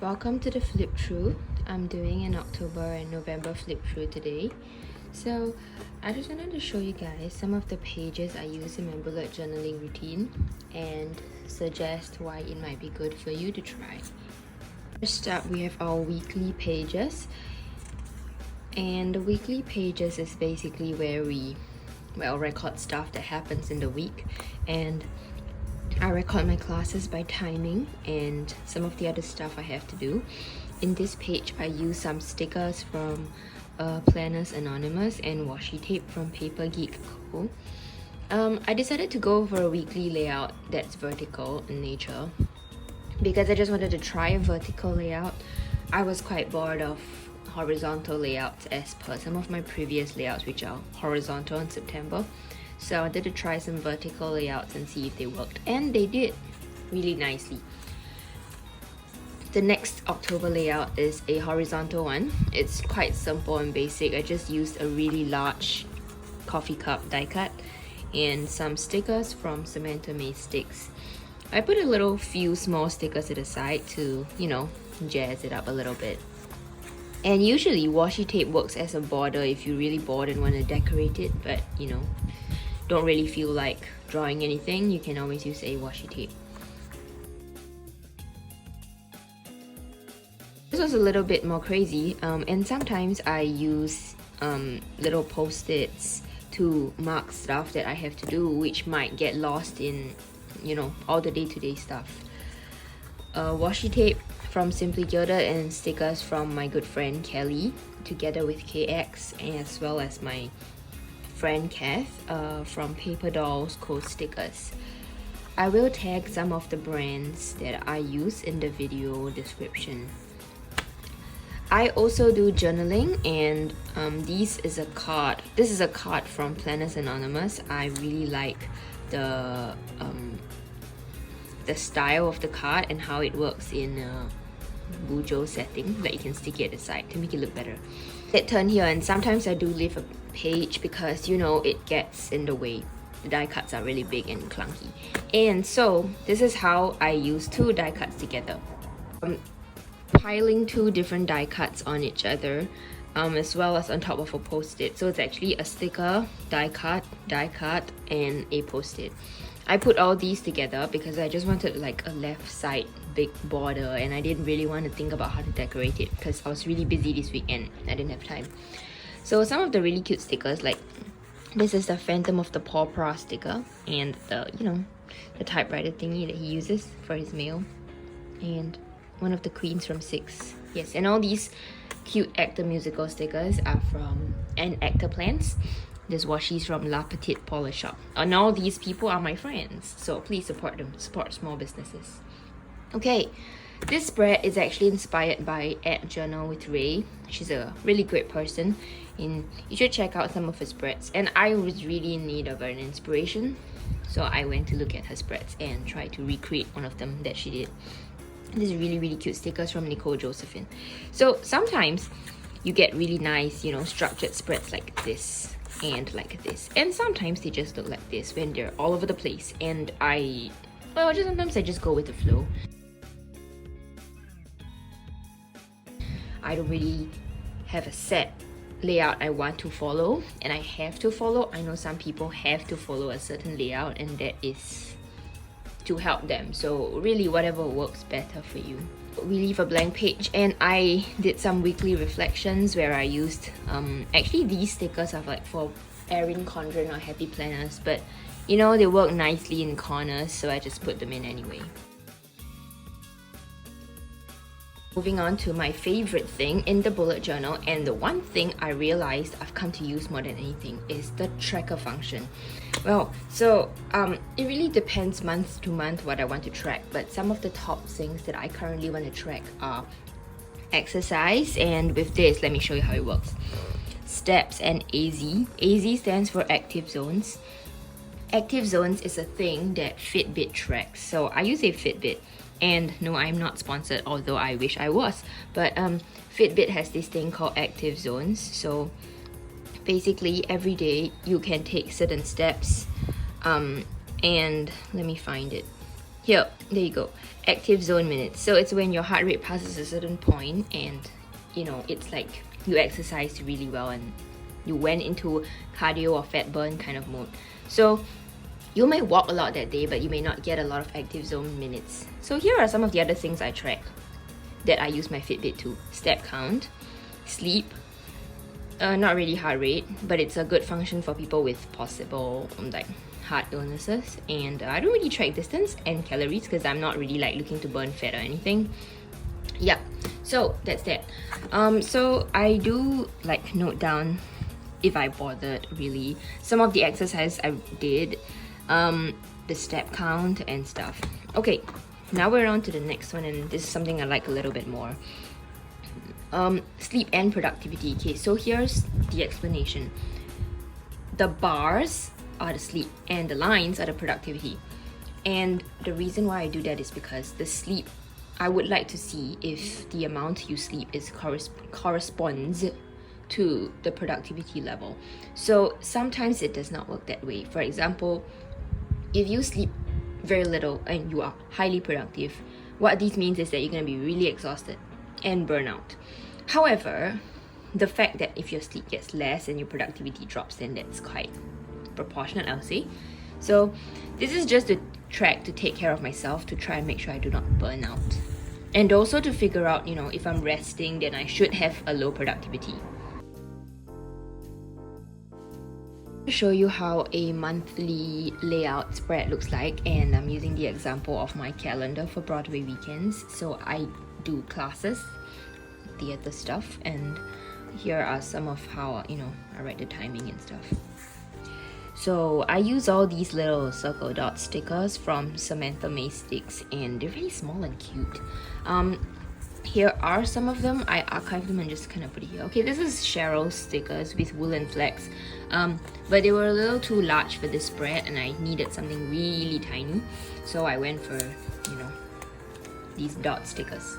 Welcome to the flip through. I'm doing an October and November flip through today. So I just wanted to show you guys some of the pages I use in my bullet journaling routine and suggest why it might be good for you to try. First up, we have our weekly pages. And the weekly pages is basically where we record stuff that happens in the week, and I record my classes by timing and some of the other stuff I have to do. In this page, I use some stickers from Planners Anonymous and washi tape from Paper Geek Co. I decided to go for a weekly layout that's vertical in nature because I just wanted to try a vertical layout. I was quite bored of horizontal layouts as per some of my previous layouts, which are horizontal in September. So I wanted to try some vertical layouts and see if they worked, and they did really nicely. The next October layout is a horizontal one. It's quite simple and basic. I just used a really large coffee cup die cut and some stickers from Samantha May Sticks. I put a few small stickers to the side to, jazz it up a little bit. And usually washi tape works as a border if you're really bored and want to decorate it, but don't really feel like drawing anything, you can always use a washi tape. This was a little bit more crazy, and sometimes I use little post-its to mark stuff that I have to do, which might get lost in all the day-to-day stuff. Washi tape from Simply Gilded and stickers from my good friend Kelly together with KX, as well as my friend Kath from Paper Dolls Code Stickers. I will tag some of the brands that I use in the video description. I also do journaling, and this is a card from Planners Anonymous. I really like the style of the card and how it works in a BUJO setting, that you can stick it at the side to make it look better. Hit turn here, and sometimes I do leave a page because it gets in the way. The die cuts are really big and clunky, and so this is how I use two die cuts together. Piling two different die cuts on each other, as well as on top of a post-it. So it's actually a sticker, die cut, and a post-it. I put all these together because I just wanted like a left side big border, and I didn't really want to think about how to decorate it because I was really busy this weekend. I didn't have time. So some of the really cute stickers, like this is the Phantom of the Paw sticker, and the typewriter thingy that he uses for his mail, and one of the queens from 6. Yes, and all these cute actor musical stickers are from Actor Plants. There's washi's from La Petite Polish Shop. And all these people are my friends, so please support them. Support small businesses. Okay, this spread is actually inspired by @Journal with Ray. She's a really great person, and you should check out some of her spreads. And I was really in need of an inspiration, so I went to look at her spreads and try to recreate one of them that she did. These really, really cute stickers from Nicole Josephine. So sometimes you get really nice, structured spreads like this and like this. And sometimes they just look like this when they're all over the place. And sometimes I just go with the flow. I don't really have a set layout I want to follow, and I have to follow. I know some people have to follow a certain layout, and that is to help them. So really, whatever works better for you. We leave a blank page, and I did some weekly reflections where I used actually these stickers are like for Erin Condren or Happy Planners, but they work nicely in corners, so I just put them in anyway. Moving on to my favorite thing in the bullet journal, and the one thing I realized I've come to use more than anything is the tracker function. Well, so it really depends month to month what I want to track, but some of the top things that I currently want to track are exercise, and with this, let me show you how it works. Steps and AZ. AZ stands for active zones. Active zones is a thing that Fitbit tracks. So I use a Fitbit, and no, I'm not sponsored, although I wish I was. But Fitbit has this thing called active zones. So basically every day you can take certain steps, and let me find it. Here, there you go. Active zone minutes. So it's when your heart rate passes a certain point and you know, it's like you exercised really well and you went into cardio or fat burn kind of mode. So you may walk a lot that day, but you may not get a lot of active zone minutes. So here are some of the other things I track that I use my Fitbit to. Step count, sleep, not really heart rate, but it's a good function for people with possible like heart illnesses. And I don't really track distance and calories because I'm not really like looking to burn fat or anything. Yeah, so that's that. So I do like note down, if I bothered really, some of the exercise I did, the step count and stuff. Okay, now we're on to the next one, and this is something I like a little bit more. Sleep and productivity. Okay, so here's the explanation. The bars are the sleep and the lines are the productivity. And the reason why I do that is because the sleep, I would like to see if the amount you sleep is corresponds to the productivity level. So sometimes it does not work that way. For example, if you sleep very little and you are highly productive, what this means is that you're going to be really exhausted and burn out. However, the fact that if your sleep gets less and your productivity drops, then that's quite proportionate, I'll say. So this is just a track to take care of myself, to try and make sure I do not burn out. And also to figure out, you know, if I'm resting, then I should have a low productivity. To show you how a monthly layout spread looks like, and I'm using the example of my calendar for Broadway weekends. So I do classes, theater stuff, and here are some of how, you know, I write the timing and stuff. So I use all these little circle dot stickers from Samantha May Sticks, and they're really small and cute. Here are some of them. I archived them and just kind of put it here. Okay, this is Cheryl's stickers with woolen flags, but they were a little too large for this spread and I needed something really tiny, so I went for, you know, these dot stickers.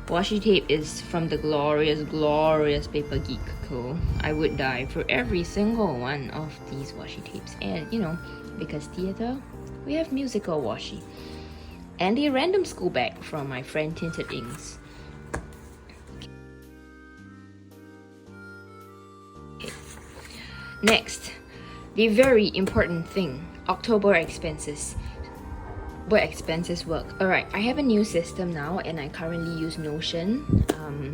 Washi tape is from the glorious Paper Geek Co. I would die for every single one of these washi tapes, and you know, because theater, we have musical washi. And a random school bag from my friend Tinted Inks. Okay. Next, the very important thing, October expenses. Where expenses work. Alright, I have a new system now and I currently use Notion,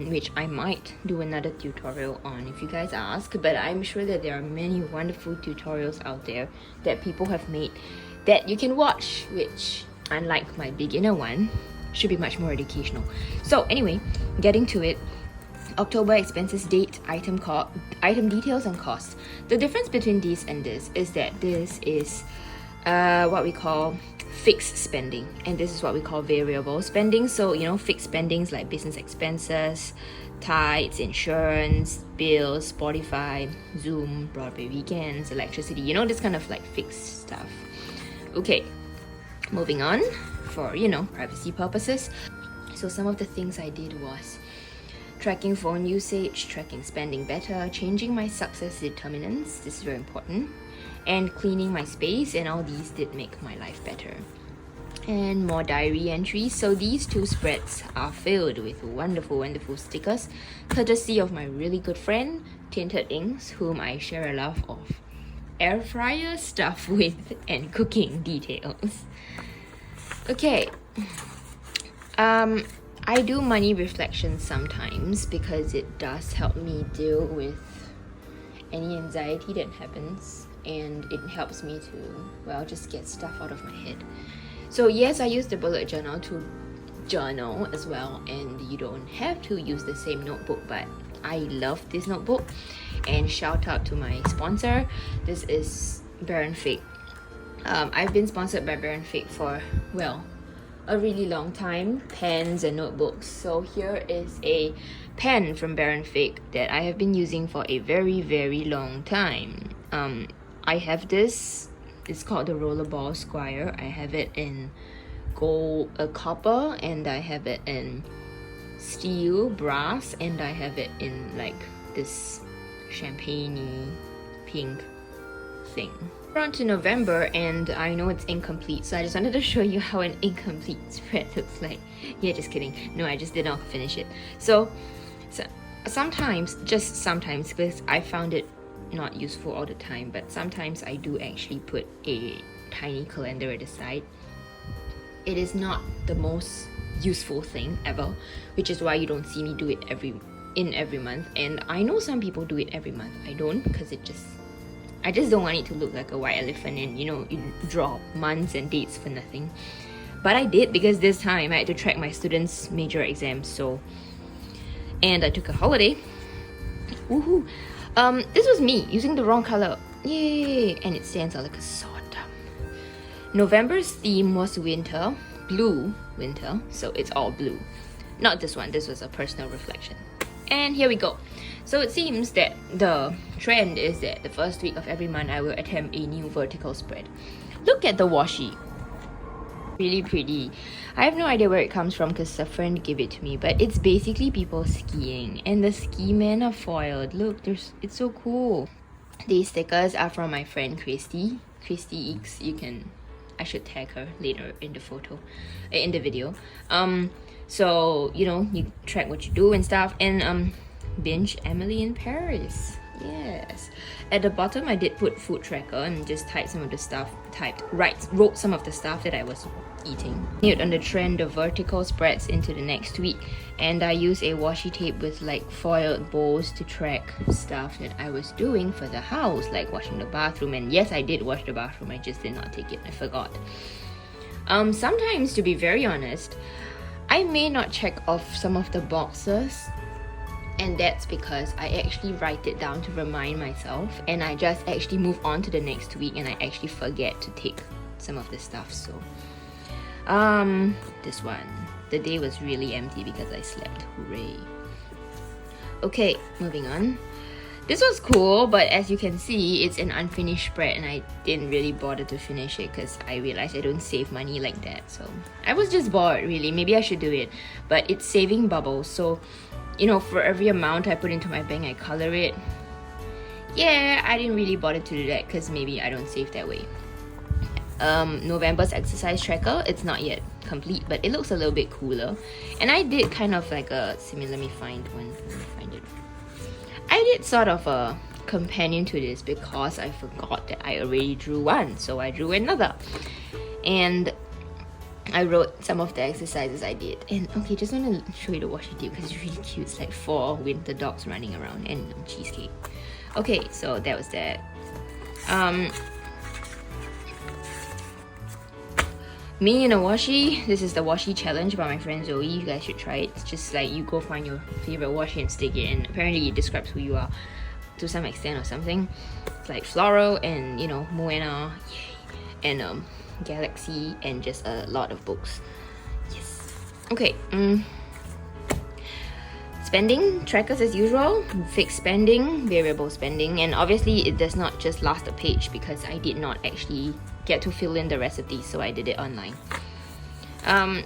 which I might do another tutorial on if you guys ask, but I'm sure that there are many wonderful tutorials out there that people have made that you can watch, which, unlike my beginner one, should be much more educational. So anyway, getting to it, October expenses, date, item details and costs. The difference between these and this is that this is what we call fixed spending, and this is what we call variable spending. So, you know, fixed spendings like business expenses, tithes, insurance, bills, Spotify, Zoom, Broadway weekends, electricity, you know, this kind of like fixed stuff. Okay, moving on for, you know, privacy purposes. So some of the things I did was tracking phone usage, tracking spending better, changing my success determinants, this is very important, and cleaning my space, and all these did make my life better. And more diary entries. So these two spreads are filled with wonderful stickers, courtesy of my really good friend Tinted Inks, whom I share a love of air fryer stuff with and cooking details. Okay, I do money reflections sometimes because it does help me deal with any anxiety that happens, and it helps me to, well, just get stuff out of my head. So yes, I use the bullet journal to journal as well, and you don't have to use the same notebook, but I love this notebook. And shout out to my sponsor. This is Baron Fig. I've been sponsored by Baron Fig for, well, a really long time, pens and notebooks. So here is a pen from Baron Fig that I have been using for a very long time. I have this, it's called the Rollerball Squire. I have it in gold, copper, and I have it in steel, brass, and I have it in like this champagne pink thing. We're on to November and I know it's incomplete, so I just wanted to show you how an incomplete spread looks like. Yeah, just kidding. No, I just did not finish it. So sometimes, just sometimes, because I found it not useful all the time, but sometimes I do actually put a tiny calendar at the side. It is not the most useful thing ever, which is why you don't see me do it every month. And I know some people do it every month. I don't, because I just don't want it to look like a white elephant and you draw months and dates for nothing. But I did, because this time I had to track my students' major exams, and I took a holiday. Woohoo! This was me using the wrong color. Yay! And it stands out like a sword. November's theme was winter, blue winter, so it's all blue. Not this one, this was a personal reflection. And here we go. So it seems that the trend is that the first week of every month I will attempt a new vertical spread. Look at the washi. Really pretty. I have no idea where it comes from because a friend gave it to me, but it's basically people skiing and the ski men are foiled. Look, it's so cool. These stickers are from my friend Christy Eeks. I should tag her later in the video. So you track what you do and stuff. And binge Emily in Paris. Yes. At the bottom I did put food tracker and just wrote some of the stuff that I was eating. On the trend of vertical spreads into the next week, and I use a washi tape with like foiled bowls to track stuff that I was doing for the house, like washing the bathroom. And yes, I did wash the bathroom, I just did not take it, I forgot. Sometimes, to be very honest, I may not check off some of the boxes, and that's because I actually write it down to remind myself, and I just actually move on to the next week and I actually forget to take some of the stuff. So this one, the day was really empty because I slept. Hooray. Okay, moving on. This was cool, but as you can see, it's an unfinished spread and I didn't really bother to finish it because I realized I don't save money like that. So I was just bored, really. Maybe I should do it, but it's saving bubbles. So for every amount I put into my bank, I color it. Yeah, I didn't really bother to do that because maybe I don't save that way. November's exercise tracker, it's not yet complete, but it looks a little bit cooler. And I did kind of like a similar, let me find it. I did sort of a companion to this because I forgot that I already drew one, so I drew another. And I wrote some of the exercises I did. And okay, just want to show you the washi tape because it's really cute. It's like 4 winter dogs running around and cheesecake. Okay, so that was that. Me in a washi. This is the washi challenge by my friend Zoe. You guys should try it. It's just like you go find your favorite washi and stick it, and apparently it describes who you are to some extent or something. It's like floral and Moana, yay, and Galaxy, and just a lot of books. Yes. Okay. Spending trackers as usual, fixed spending, variable spending, and obviously it does not just last a page because I did not actually get to fill in the rest of these, so I did it online. I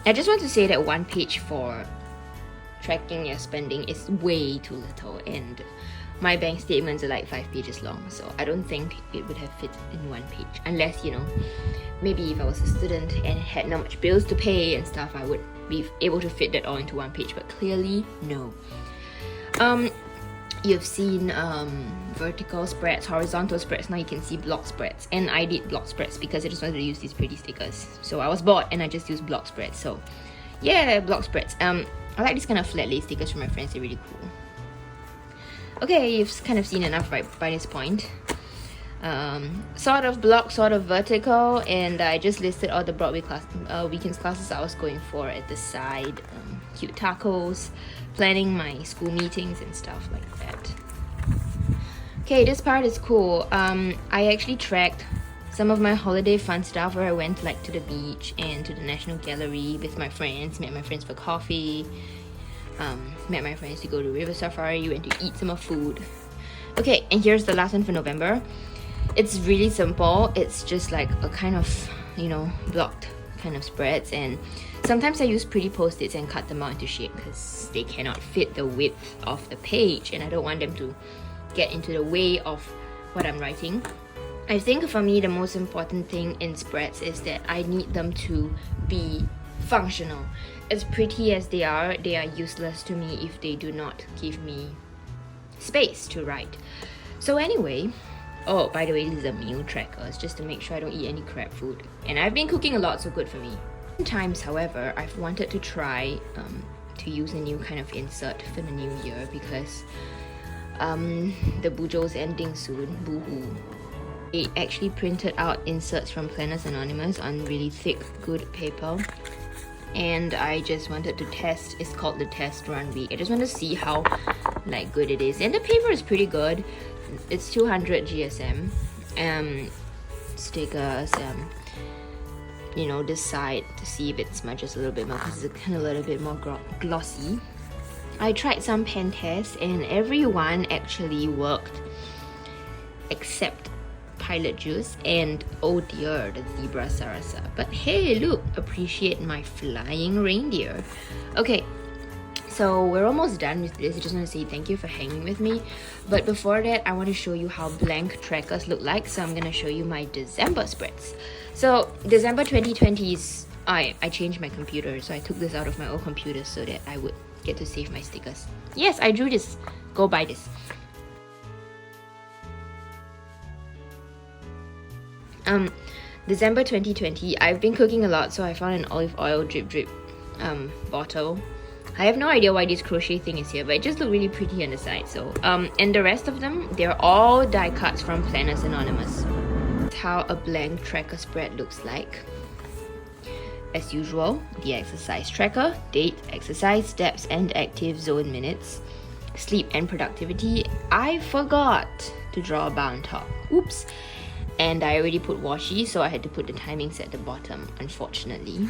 just want to say that 1 page for tracking your spending is way too little, and my bank statements are like 5 pages long, so I don't think it would have fit in 1 page, unless maybe if I was a student and had not much bills to pay and stuff, I would be able to fit that all into 1 page, but clearly no. You've seen vertical spreads, horizontal spreads, now you can see block spreads, and I did block spreads because I just wanted to use these pretty stickers, so I was bored and I just used block spreads. So yeah, block spreads. I like these kind of flat lay stickers from my friends, they're really cool. Okay, you've kind of seen enough by this point. Sort of block, sort of vertical, and I just listed all the Broadway weekends classes I was going for at the side. Cute tacos, planning my school meetings and stuff like that. Okay, this part is cool. I actually tracked some of my holiday fun stuff where I went like to the beach and to the National Gallery with my friends, met my friends for coffee, met my friends to go to River Safari, went to eat some food. Okay, and here's the last one for November. It's really simple. It's just like a kind of, blocked kind of spreads, and sometimes I use pretty post-its and cut them out into shape because they cannot fit the width of the page and I don't want them to get into the way of what I'm writing. I think for me the most important thing in spreads is that I need them to be functional. As pretty as they are useless to me if they do not give me space to write. So anyway, oh, by the way, this is a meal tracker. It's just to make sure I don't eat any crap food. And I've been cooking a lot, so good for me. Sometimes, however, I've wanted to try to use a new kind of insert for the new year because the BUJO's ending soon, boo-hoo. They actually printed out inserts from Planners Anonymous on really thick, good paper. And I just wanted to test. It's called the test run week. I just want to see how like good it is. And the paper is pretty good. It's 200 GSM. Stickers. You know, this side to see if it smudges a little bit more because it's kind of a little bit more glossy. I tried some pen tests and everyone actually worked except Pilot Juice and oh dear, the Zebra Sarasa. But hey, look, appreciate my flying reindeer. Okay, so we're almost done with this. I just want to say thank you for hanging with me. But before that, I want to show you how blank trackers look like. So I'm going to show you my December spreads. So December 2020 is, I changed my computer. So I took this out of my old computer so that I would get to save my stickers. Yes, I drew this. Go buy this. December 2020, I've been cooking a lot, so I found an olive oil drip bottle. I have no idea why this crochet thing is here, but it just looked really pretty on the side. So and the rest of them, they're all die cuts from Planners Anonymous. That's how a blank tracker spread looks like. As usual, the exercise tracker, date, exercise, steps and active zone minutes, sleep and productivity. I forgot to draw a bar on top. Oops. And I already put washi, so I had to put the timings at the bottom, unfortunately.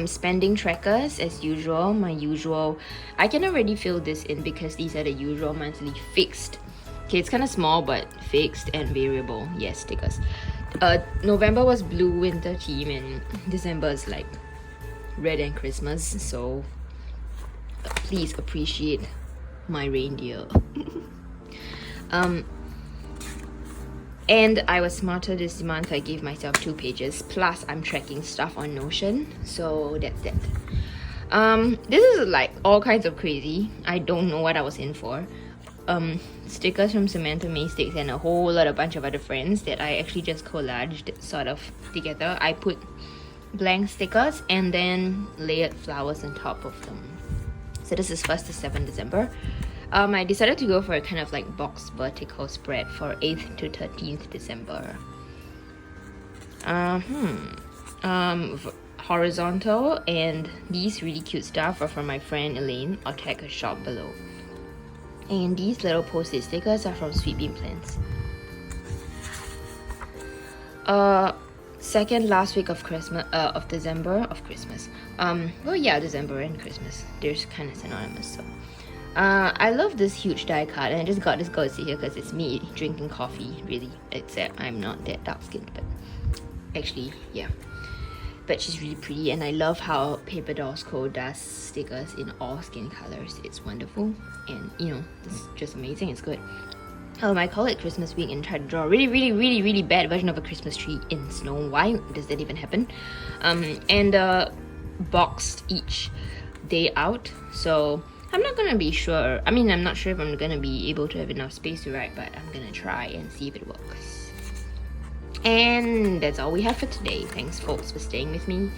Spending trackers, as usual, my usual. I can already fill this in because these are the usual monthly fixed. Okay, it's kind of small, but fixed and variable. Yes, stickers. November was blue winter theme, and December is like red and Christmas. So please appreciate my reindeer. And I was smarter this month. I gave myself 2 pages. Plus, I'm tracking stuff on Notion. So that's that. This is like all kinds of crazy. I don't know what I was in for. Stickers from Samantha May Sticks and a whole lot of bunch of other friends that I actually just collaged sort of together. I put blank stickers and then layered flowers on top of them. So this is 1st to 7th December. I decided to go for a kind of like box vertical spread for 8th to 13th December. Horizontal, and these really cute stuff are from my friend Elaine. I'll tag her shop below. And these little post-it stickers are from Sweet Bean Plants. Second last week of Christmas, December. Well, yeah, December and Christmas. They're kind of synonymous, so. I love this huge die cut, and I just got this girl to sit here because it's me drinking coffee, really. Except I'm not that dark skinned, but actually, yeah. But she's really pretty, and I love how Paper Dolls Co. does stickers in all skin colors. It's wonderful, and you know, it's just amazing. It's good. I call it Christmas week and try to draw a really bad version of a Christmas tree in snow. Why does that even happen? And boxed each day out, so I'm not gonna be sure. I mean, I'm not sure if I'm gonna be able to have enough space to write, but I'm gonna try and see if it works. And that's all we have for today. Thanks folks for staying with me.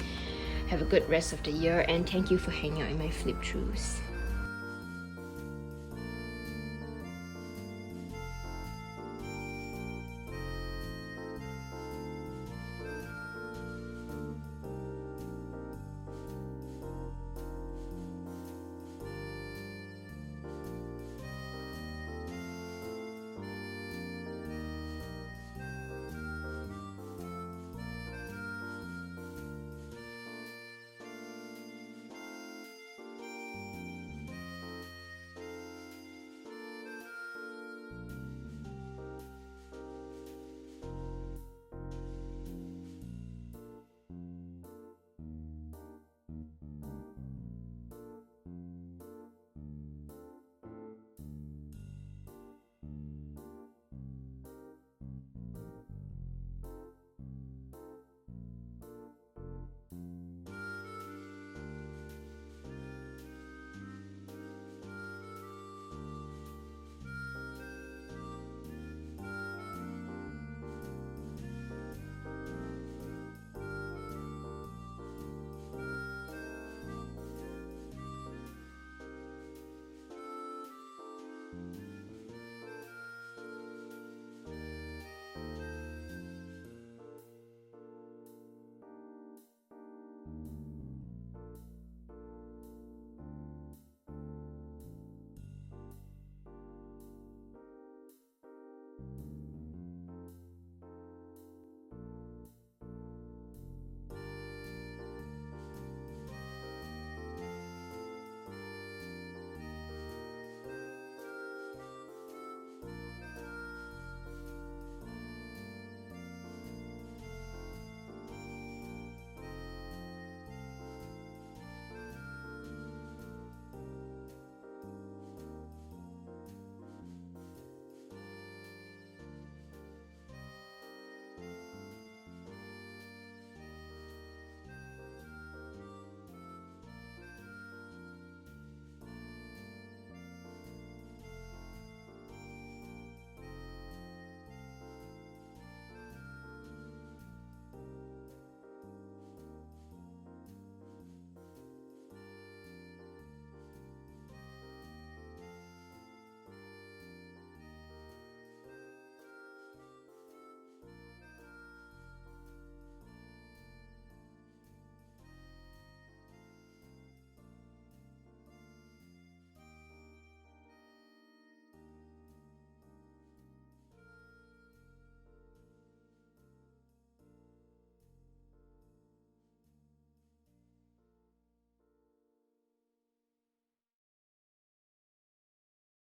Have a good rest of the year, and thank you for hanging out in my flip throughs.